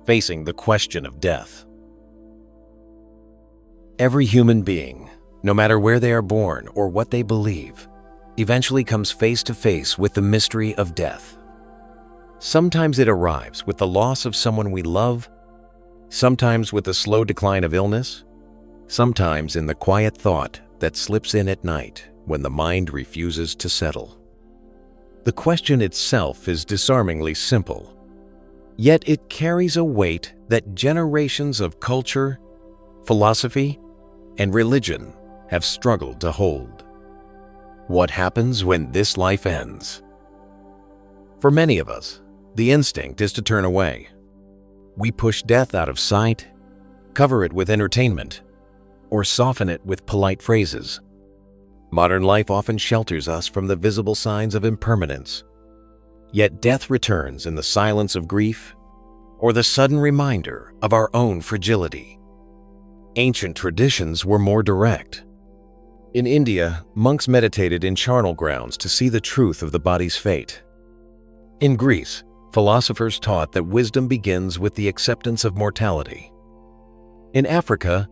facing the question of death. Every human being, no matter where they are born or what they believe, eventually comes face to face with the mystery of death. Sometimes it arrives with the loss of someone we love, sometimes with the slow decline of illness, sometimes in the quiet thought that slips in at night when the mind refuses to settle. The question itself is disarmingly simple, yet it carries a weight that generations of culture, philosophy, and religion have struggled to hold. What happens when this life ends? For many of us, the instinct is to turn away. We push death out of sight, cover it with entertainment, or soften it with polite phrases. Modern life often shelters us from the visible signs of impermanence. Yet death returns in the silence of grief or the sudden reminder of our own fragility. Ancient traditions were more direct. In India, monks meditated in charnel grounds to see the truth of the body's fate. In Greece, philosophers taught that wisdom begins with the acceptance of mortality. In Africa,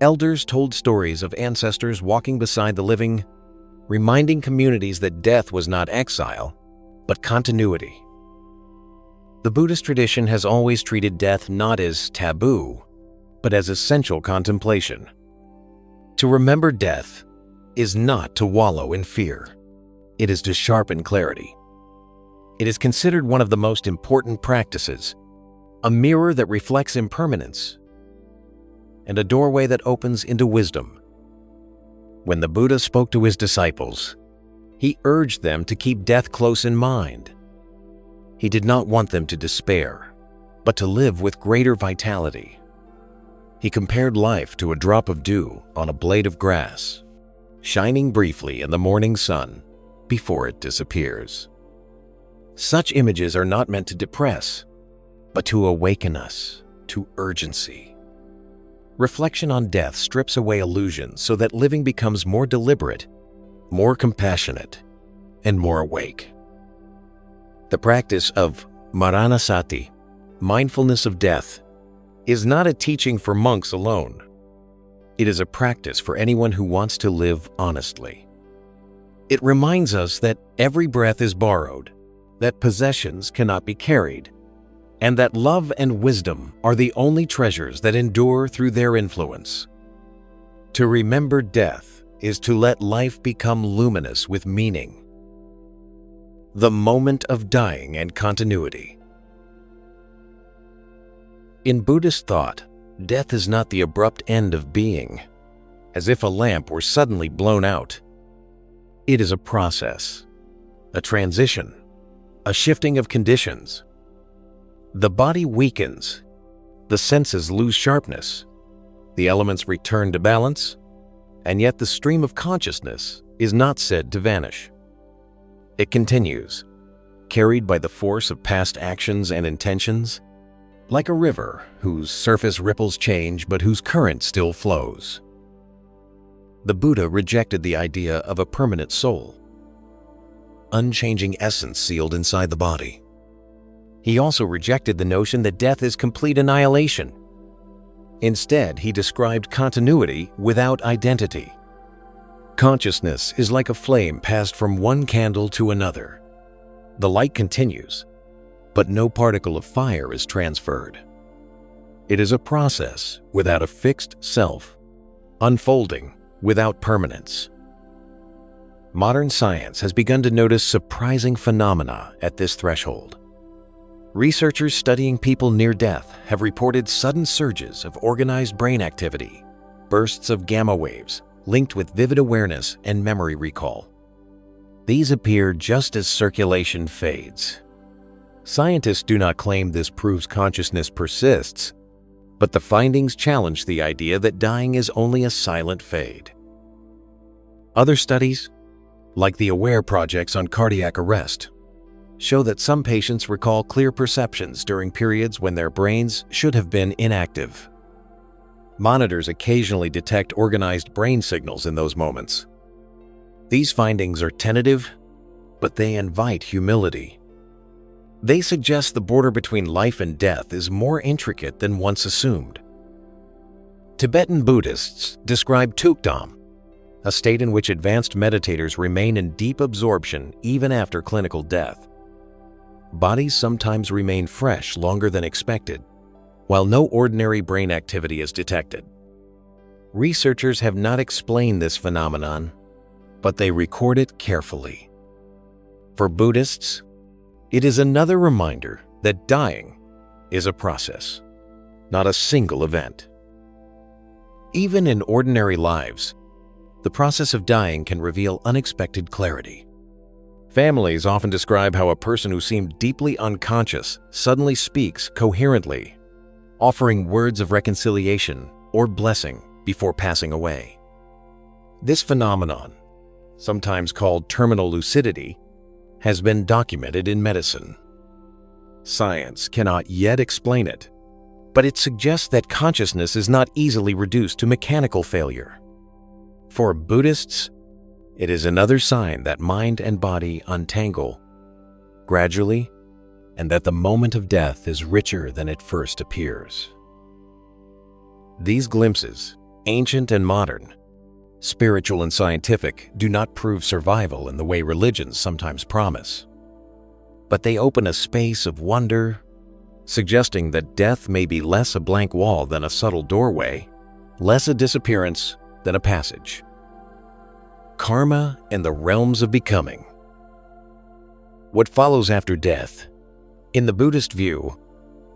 elders told stories of ancestors walking beside the living, reminding communities that death was not exile, but continuity. The Buddhist tradition has always treated death not as taboo, but as essential contemplation. To remember death is not to wallow in fear. It is to sharpen clarity. It is considered one of the most important practices, a mirror that reflects impermanence, and a doorway that opens into wisdom. When the Buddha spoke to his disciples, he urged them to keep death close in mind. He did not want them to despair, but to live with greater vitality. He compared life to a drop of dew on a blade of grass, shining briefly in the morning sun before it disappears. Such images are not meant to depress, but to awaken us to urgency. Reflection on death strips away illusions so that living becomes more deliberate, more compassionate, and more awake. The practice of maranasati, mindfulness of death, is not a teaching for monks alone. It is a practice for anyone who wants to live honestly. It reminds us that every breath is borrowed, that possessions cannot be carried, and that love and wisdom are the only treasures that endure through their influence. To remember death is to let life become luminous with meaning. The moment of dying and continuity. In Buddhist thought, death is not the abrupt end of being, as if a lamp were suddenly blown out. It is a process, a transition, a shifting of conditions. The body weakens, the senses lose sharpness, the elements return to balance, and yet the stream of consciousness is not said to vanish. It continues, carried by the force of past actions and intentions, like a river whose surface ripples change but whose current still flows. The Buddha rejected the idea of a permanent soul, unchanging essence sealed inside the body. He also rejected the notion that death is complete annihilation. Instead, he described continuity without identity. Consciousness is like a flame passed from one candle to another. The light continues, but no particle of fire is transferred. It is a process without a fixed self, unfolding without permanence. Modern science has begun to notice surprising phenomena at this threshold. Researchers studying people near death have reported sudden surges of organized brain activity, bursts of gamma waves linked with vivid awareness and memory recall. These appear just as circulation fades. Scientists do not claim this proves consciousness persists, but the findings challenge the idea that dying is only a silent fade. Other studies, like the AWARE projects on cardiac arrest, show that some patients recall clear perceptions during periods when their brains should have been inactive. Monitors occasionally detect organized brain signals in those moments. These findings are tentative, but they invite humility. They suggest the border between life and death is more intricate than once assumed. Tibetan Buddhists describe tukdam, a state in which advanced meditators remain in deep absorption even after clinical death. Bodies sometimes remain fresh longer than expected, while no ordinary brain activity is detected. Researchers have not explained this phenomenon, but they record it carefully. For Buddhists, it is another reminder that dying is a process, not a single event. Even in ordinary lives, the process of dying can reveal unexpected clarity. Families often describe how a person who seemed deeply unconscious suddenly speaks coherently, offering words of reconciliation or blessing before passing away. This phenomenon, sometimes called terminal lucidity, has been documented in medicine. Science cannot yet explain it, but it suggests that consciousness is not easily reduced to mechanical failure. For Buddhists, it is another sign that mind and body untangle gradually, and that the moment of death is richer than it first appears. These glimpses, ancient and modern, spiritual and scientific, do not prove survival in the way religions sometimes promise. But they open a space of wonder, suggesting that death may be less a blank wall than a subtle doorway, less a disappearance than a passage. Karma and the realms of becoming. What follows after death, in the Buddhist view,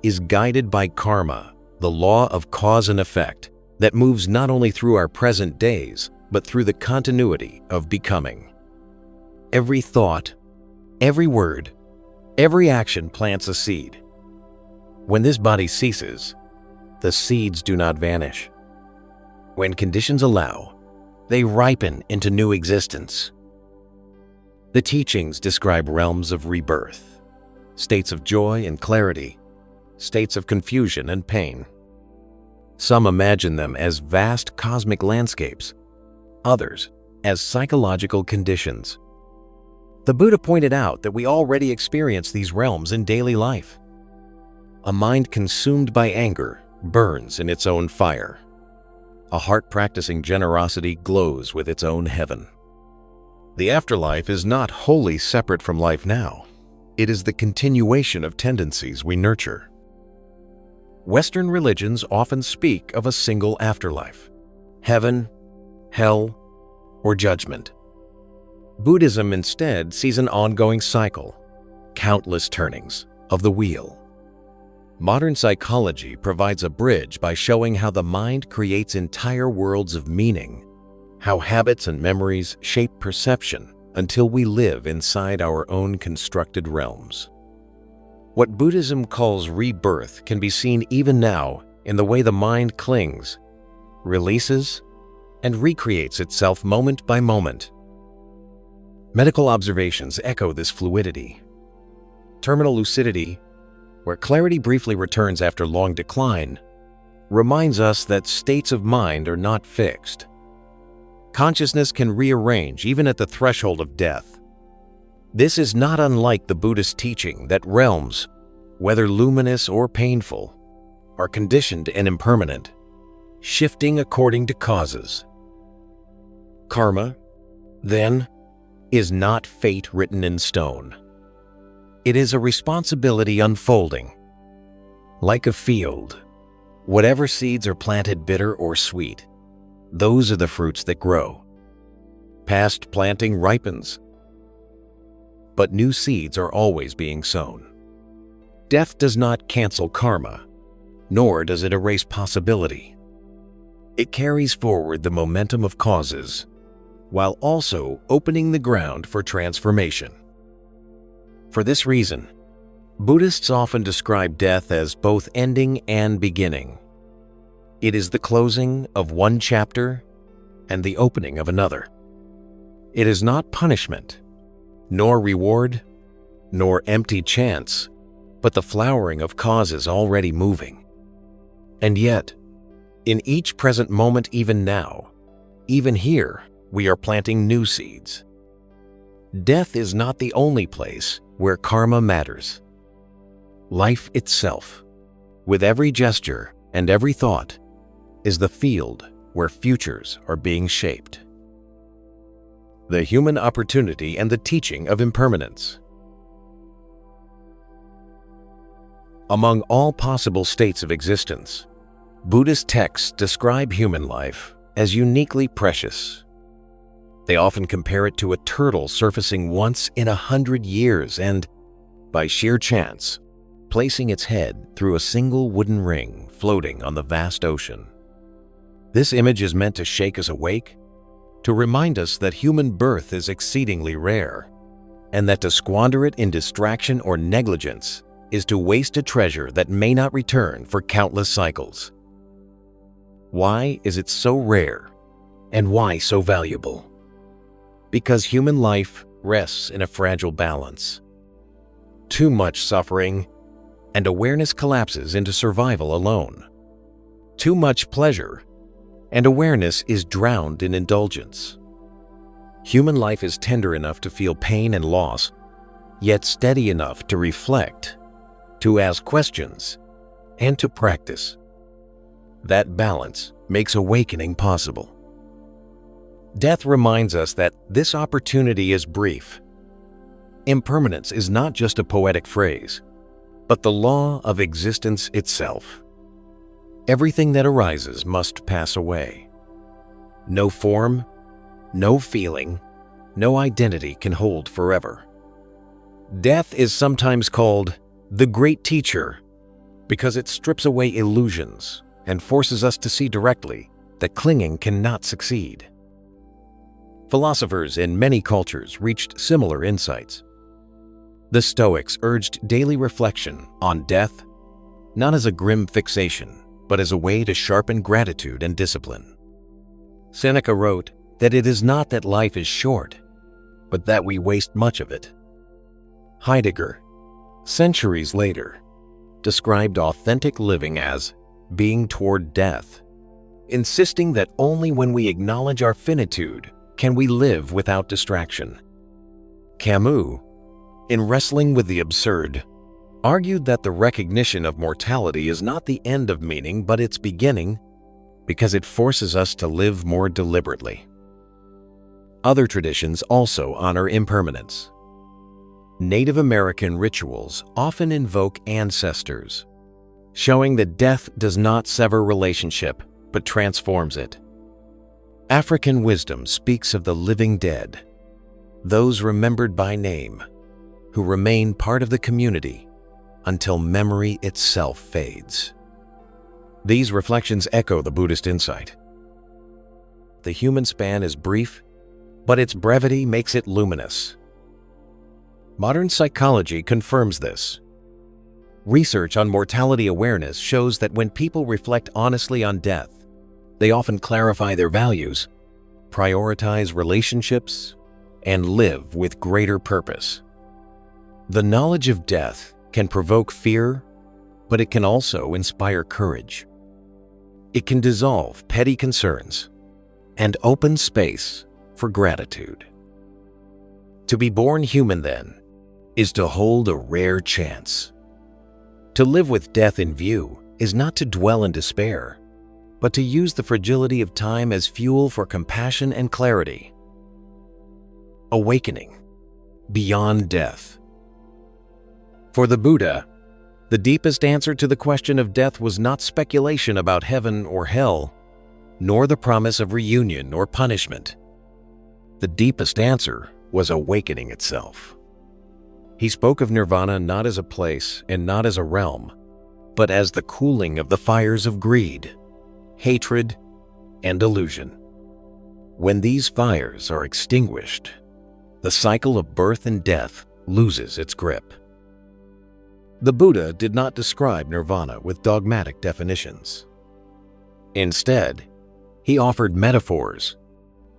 is guided by karma, the law of cause and effect that moves not only through our present days, but through the continuity of becoming. Every thought, every word, every action plants a seed. When this body ceases, the seeds do not vanish. When conditions allow, they ripen into new existence. The teachings describe realms of rebirth, states of joy and clarity, states of confusion and pain. Some imagine them as vast cosmic landscapes, others as psychological conditions. The Buddha pointed out that we already experience these realms in daily life. A mind consumed by anger burns in its own fire. A heart practicing generosity glows with its own heaven. The afterlife is not wholly separate from life now. It is the continuation of tendencies we nurture. Western religions often speak of a single afterlife: heaven, hell, or judgment. Buddhism instead sees an ongoing cycle, countless turnings of the wheel. Modern psychology provides a bridge by showing how the mind creates entire worlds of meaning, how habits and memories shape perception until we live inside our own constructed realms. What Buddhism calls rebirth can be seen even now in the way the mind clings, releases, and recreates itself moment by moment. Medical observations echo this fluidity. Terminal lucidity, where clarity briefly returns after long decline, reminds us that states of mind are not fixed. Consciousness can rearrange even at the threshold of death. This is not unlike the Buddhist teaching that realms, whether luminous or painful, are conditioned and impermanent, shifting according to causes. Karma, then, is not fate written in stone. It is a responsibility unfolding. Like a field, whatever seeds are planted bitter or sweet, those are the fruits that grow. Past planting ripens, but new seeds are always being sown. Death does not cancel karma, nor does it erase possibility. It carries forward the momentum of causes, while also opening the ground for transformation. For this reason, Buddhists often describe death as both ending and beginning. It is the closing of one chapter and the opening of another. It is not punishment, nor reward, nor empty chance, but the flowering of causes already moving. And yet, in each present moment, even now, even here, we are planting new seeds. Death is not the only place where karma matters. Life itself, with every gesture and every thought, is the field where futures are being shaped. The human opportunity and the teaching of impermanence. Among all possible states of existence, Buddhist texts describe human life as uniquely precious. They often compare it to a turtle surfacing once in 100 years and, by sheer chance, placing its head through a single wooden ring floating on the vast ocean. This image is meant to shake us awake, to remind us that human birth is exceedingly rare, and that to squander it in distraction or negligence is to waste a treasure that may not return for countless cycles. Why is it so rare, and why so valuable? Because human life rests in a fragile balance. Too much suffering, and awareness collapses into survival alone. Too much pleasure, and awareness is drowned in indulgence. Human life is tender enough to feel pain and loss, yet steady enough to reflect, to ask questions, and to practice. That balance makes awakening possible. Death reminds us that this opportunity is brief. Impermanence is not just a poetic phrase, but the law of existence itself. Everything that arises must pass away. No form, no feeling, no identity can hold forever. Death is sometimes called the great teacher because it strips away illusions and forces us to see directly that clinging cannot succeed. Philosophers in many cultures reached similar insights. The Stoics urged daily reflection on death, not as a grim fixation, but as a way to sharpen gratitude and discipline. Seneca wrote that it is not that life is short, but that we waste much of it. Heidegger, centuries later, described authentic living as being toward death, insisting that only when we acknowledge our finitude can we live without distraction. Camus, in Wrestling with the Absurd, argued that the recognition of mortality is not the end of meaning but its beginning, because it forces us to live more deliberately. Other traditions also honor impermanence. Native American rituals often invoke ancestors, showing that death does not sever relationship but transforms it. African wisdom speaks of the living dead, those remembered by name, who remain part of the community until memory itself fades. These reflections echo the Buddhist insight. The human span is brief, but its brevity makes it luminous. Modern psychology confirms this. Research on mortality awareness shows that when people reflect honestly on death, they often clarify their values, prioritize relationships, and live with greater purpose. The knowledge of death can provoke fear, but it can also inspire courage. It can dissolve petty concerns and open space for gratitude. To be born human, then, is to hold a rare chance. To live with death in view is not to dwell in despair, but to use the fragility of time as fuel for compassion and clarity. Awakening beyond death. For the Buddha, the deepest answer to the question of death was not speculation about heaven or hell, nor the promise of reunion or punishment. The deepest answer was awakening itself. He spoke of nirvana not as a place and not as a realm, but as the cooling of the fires of greed, hatred, and illusion. When these fires are extinguished, the cycle of birth and death loses its grip. The Buddha did not describe nirvana with dogmatic definitions. Instead, he offered metaphors,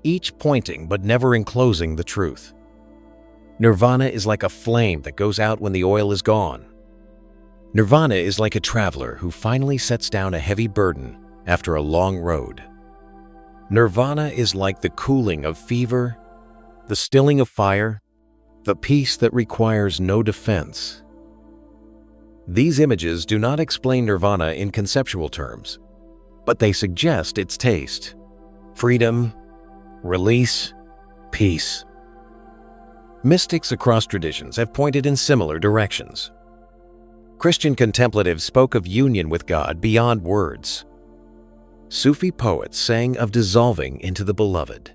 each pointing but never enclosing the truth. Nirvana is like a flame that goes out when the oil is gone. Nirvana is like a traveler who finally sets down a heavy burden after a long road. Nirvana is like the cooling of fever, the stilling of fire, the peace that requires no defense. These images do not explain nirvana in conceptual terms, but they suggest its taste: freedom, release, peace. Mystics across traditions have pointed in similar directions. Christian contemplatives spoke of union with God beyond words. Sufi poets sang of dissolving into the beloved.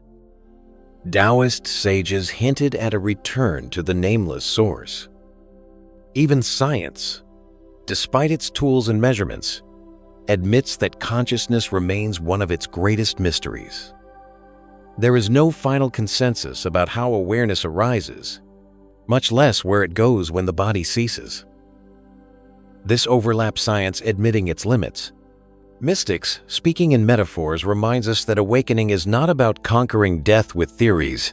Taoist sages hinted at a return to the nameless source. Even science, despite its tools and measurements, admits that consciousness remains one of its greatest mysteries. There is no final consensus about how awareness arises, much less where it goes when the body ceases. This overlaps science admitting its limits. Mystics, speaking in metaphors, reminds us that awakening is not about conquering death with theories,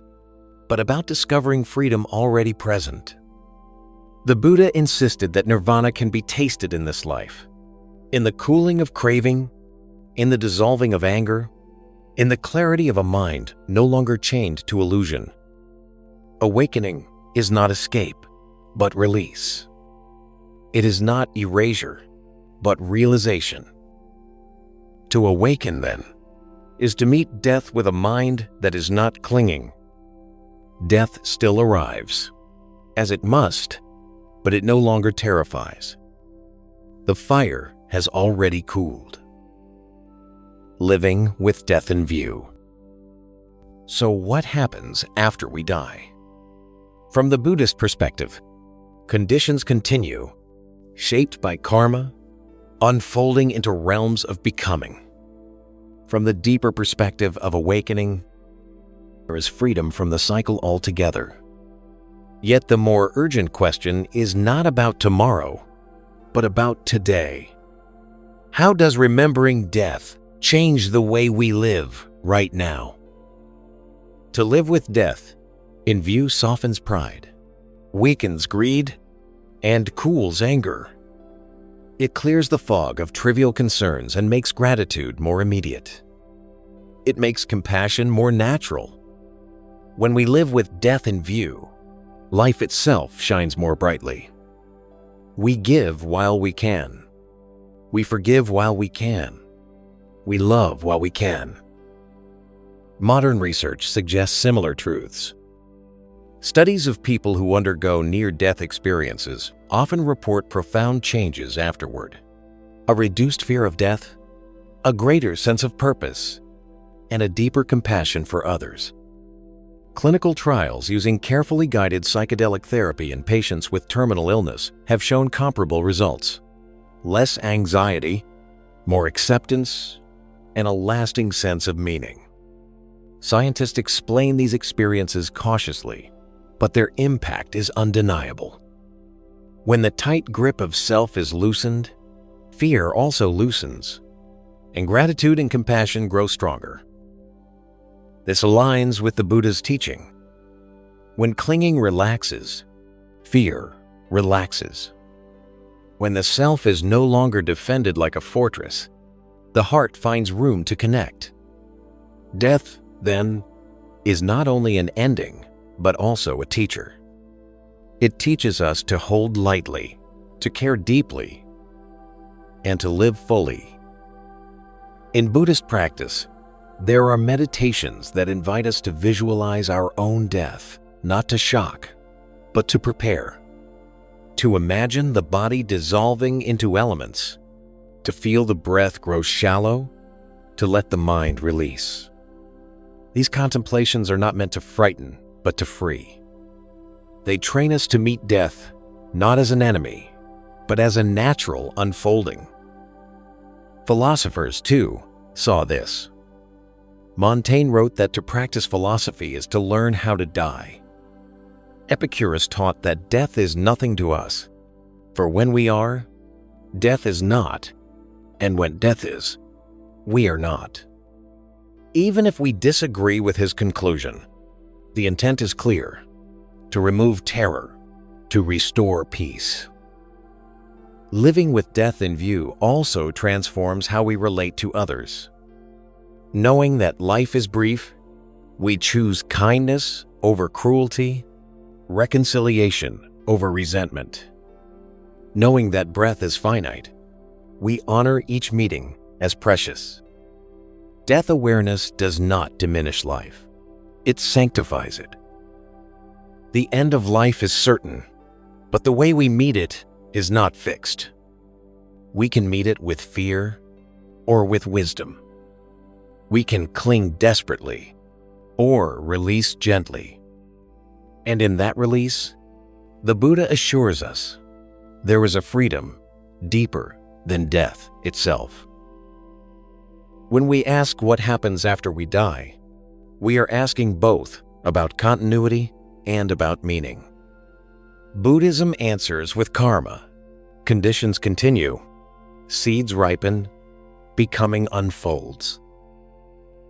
but about discovering freedom already present. The Buddha insisted that nirvana can be tasted in this life, in the cooling of craving, in the dissolving of anger, in the clarity of a mind no longer chained to illusion. Awakening is not escape, but release. It is not erasure, but realization. To awaken, then, is to meet death with a mind that is not clinging. Death still arrives, as it must, but it no longer terrifies. The fire has already cooled. Living with death in view. So what happens after we die? From the Buddhist perspective, conditions continue, shaped by karma, unfolding into realms of becoming. From the deeper perspective of awakening, there is freedom from the cycle altogether. Yet the more urgent question is not about tomorrow, but about today. How does remembering death change the way we live right now? To live with death in view softens pride, weakens greed, and cools anger. It clears the fog of trivial concerns and makes gratitude more immediate. It makes compassion more natural. When we live with death in view, life itself shines more brightly. We give while we can. We forgive while we can. We love while we can. Modern research suggests similar truths. Studies of people who undergo near-death experiences often report profound changes afterward. A reduced fear of death, a greater sense of purpose, and a deeper compassion for others. Clinical trials using carefully guided psychedelic therapy in patients with terminal illness have shown comparable results. Less anxiety, more acceptance, and a lasting sense of meaning. Scientists explain these experiences cautiously, but their impact is undeniable. When the tight grip of self is loosened, fear also loosens, and gratitude and compassion grow stronger. This aligns with the Buddha's teaching. When clinging relaxes, fear relaxes. When the self is no longer defended like a fortress, the heart finds room to connect. Death, then, is not only an ending, but also a teacher. It teaches us to hold lightly, to care deeply, and to live fully. In Buddhist practice, there are meditations that invite us to visualize our own death, not to shock, but to prepare. To imagine the body dissolving into elements, to feel the breath grow shallow, to let the mind release. These contemplations are not meant to frighten, but to free. They train us to meet death, not as an enemy, but as a natural unfolding. Philosophers, too, saw this. Montaigne wrote that to practice philosophy is to learn how to die. Epicurus taught that death is nothing to us, for when we are, death is not, and when death is, we are not. Even if we disagree with his conclusion, the intent is clear: to remove terror, to restore peace. Living with death in view also transforms how we relate to others. Knowing that life is brief, we choose kindness over cruelty, reconciliation over resentment. Knowing that breath is finite, we honor each meeting as precious. Death awareness does not diminish life. It sanctifies it. The end of life is certain, but the way we meet it is not fixed. We can meet it with fear or with wisdom. We can cling desperately or release gently. And in that release, the Buddha assures us there is a freedom deeper than death itself. When we ask what happens after we die, we are asking both about continuity and about meaning. Buddhism answers with karma. Conditions continue, seeds ripen, becoming unfolds.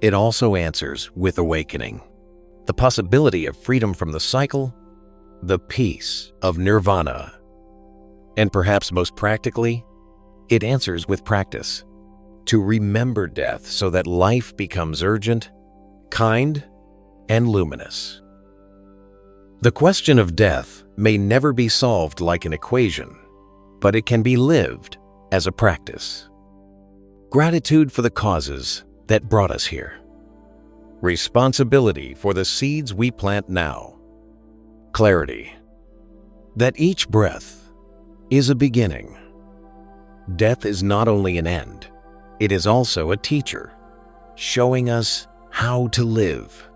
It also answers with awakening, the possibility of freedom from the cycle, the peace of nirvana. And perhaps most practically, it answers with practice, to remember death so that life becomes urgent, kind, and luminous. The question of death may never be solved like an equation, but it can be lived as a practice. Gratitude for the causes that brought us here. Responsibility for the seeds we plant now. Clarity that each breath is a beginning. Death is not only an end, it is also a teacher, showing us how to live.